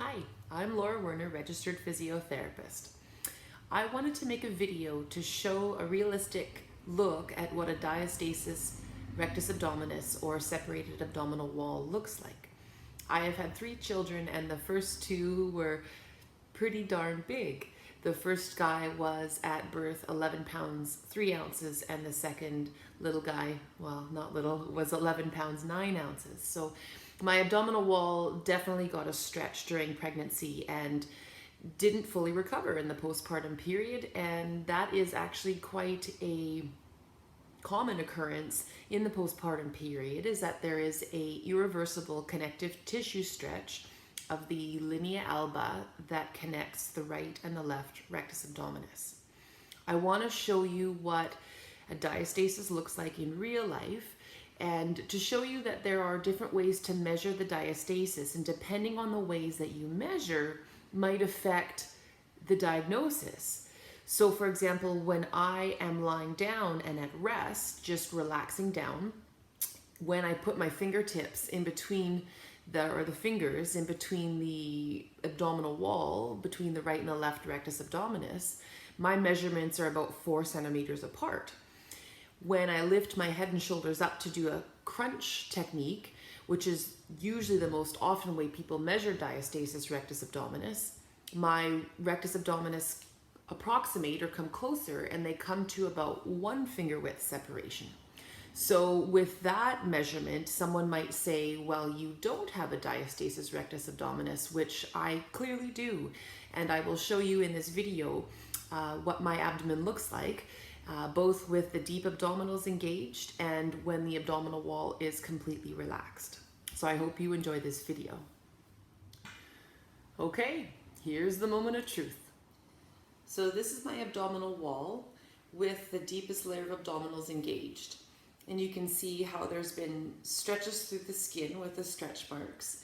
Hi, I'm Laura Werner, registered physiotherapist. I wanted to make a video to show a realistic look at what a diastasis rectus abdominis or separated abdominal wall looks like. I have had 3 children and the first 2 were pretty darn big. The first guy was at birth 11 pounds 3 ounces and the second little guy, well not little, was 11 pounds 9 ounces. So my abdominal wall definitely got a stretch during pregnancy and didn't fully recover in the postpartum period, and that is actually quite a common occurrence in the postpartum period, is that there is a irreversible connective tissue stretch of the linea alba that connects the right and the left rectus abdominis. I want to show you what a diastasis looks like in real life, and to show you that there are different ways to measure the diastasis, and depending on the ways that you measure might affect the diagnosis. So for example, when I am lying down and at rest, just relaxing down, when I put my fingertips in between the fingers in between the abdominal wall, between the right and the left rectus abdominis, my measurements are about 4 centimeters apart. When I lift my head and shoulders up to do a crunch technique, which is usually the most often way people measure diastasis rectus abdominis, my rectus abdominis approximate or come closer, and they come to about 1 finger width separation. So with that measurement, someone might say, well, you don't have a diastasis rectus abdominis, which I clearly do. And I will show you in this video what my abdomen looks like, both with the deep abdominals engaged and when the abdominal wall is completely relaxed. So I hope you enjoy this video. Okay, here's the moment of truth. So this is my abdominal wall with the deepest layer of abdominals engaged. And you can see how there's been stretches through the skin with the stretch marks.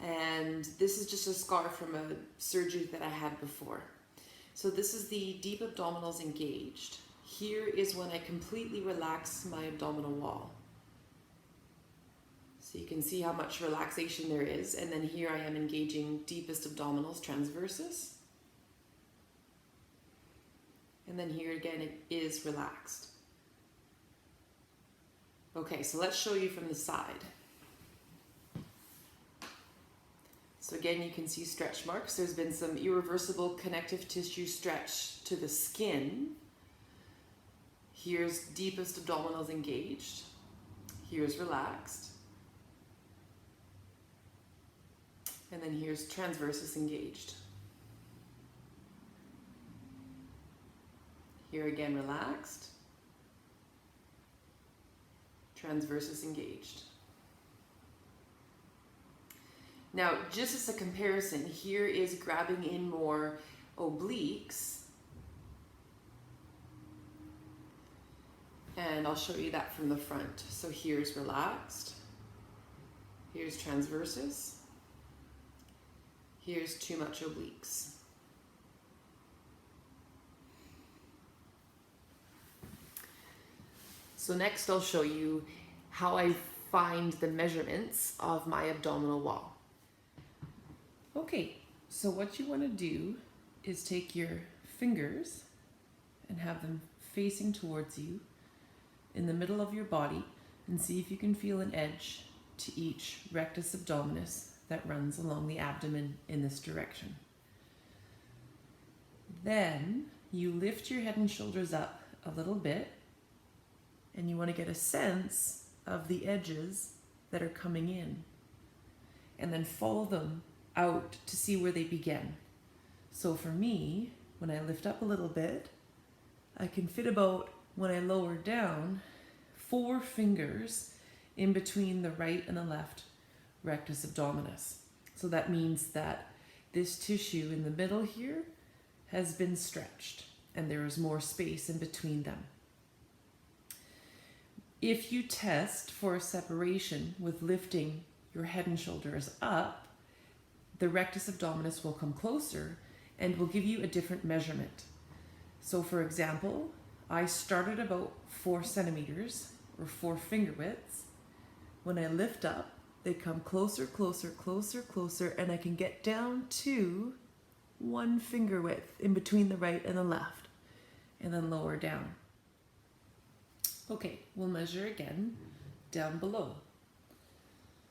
And this is just a scar from a surgery that I had before. So this is the deep abdominals engaged. Here is when I completely relax my abdominal wall. So you can see how much relaxation there is. And then here I am engaging deepest abdominals transversus. And then here again, it is relaxed. Okay, so let's show you from the side. So again, you can see stretch marks. There's been some irreversible connective tissue stretch to the skin. Here's deepest abdominals engaged. Here's relaxed. And then here's transversus engaged. Here again, relaxed. Transversus engaged. Now, just as a comparison, here is grabbing in more obliques. And I'll show you that from the front. So here's relaxed. Here's transversus. Here's too much obliques. So next I'll show you how I find the measurements of my abdominal wall. Okay, so what you want to do is take your fingers and have them facing towards you in the middle of your body and see if you can feel an edge to each rectus abdominis that runs along the abdomen in this direction. Then you lift your head and shoulders up a little bit, and you want to get a sense of the edges that are coming in, and then follow them out to see where they begin. So for me, when I lift up a little bit, I can fit about, when I lower down, 4 fingers in between the right and the left rectus abdominis. So that means that this tissue in the middle here has been stretched and there is more space in between them. If you test for a separation with lifting your head and shoulders up, the rectus abdominis will come closer and will give you a different measurement. So for example, I started about 4 centimeters or 4 finger widths. When I lift up, they come closer, closer, closer, closer, and I can get down to 1 finger width in between the right and the left, and then lower down. Okay, we'll measure again down below.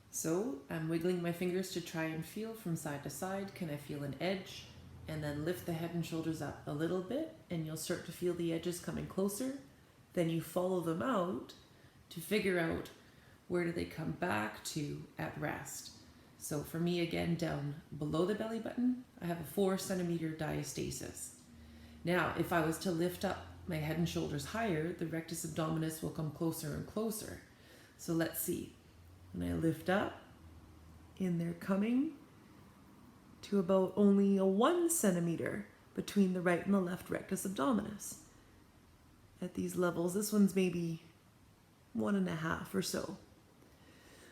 So I'm wiggling my fingers to try and feel from side to side. Can I feel an edge? And then lift the head and shoulders up a little bit, and you'll start to feel the edges coming closer. Then you follow them out to figure out where do they come back to at rest. So for me, again, down below the belly button, I have a 4 centimeter diastasis. Now, if I was to lift up my head and shoulders higher, the rectus abdominis will come closer and closer. So let's see. When I lift up, in they're coming to about only a 1 centimeter between the right and the left rectus abdominis. At these levels, this one's maybe 1.5 or so.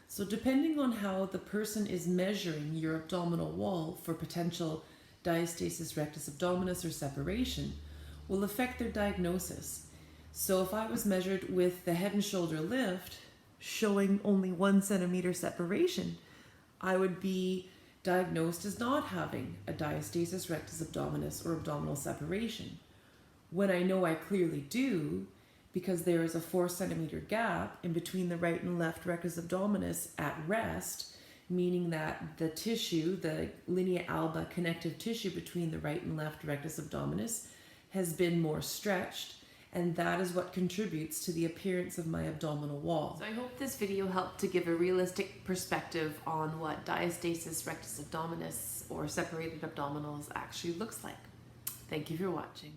So depending on how the person is measuring your abdominal wall for potential diastasis rectus abdominis or separation will affect their diagnosis. So if I was measured with the head and shoulder lift showing only 1 centimeter separation, I would be diagnosed as not having a diastasis rectus abdominis or abdominal separation. When I know I clearly do, because there is a 4 centimeter gap in between the right and left rectus abdominis at rest, meaning that the tissue, the linea alba connective tissue between the right and left rectus abdominis has been more stretched, and that is what contributes to the appearance of my abdominal wall. So I hope this video helped to give a realistic perspective on what diastasis rectus abdominis or separated abdominals actually looks like. Thank you for watching.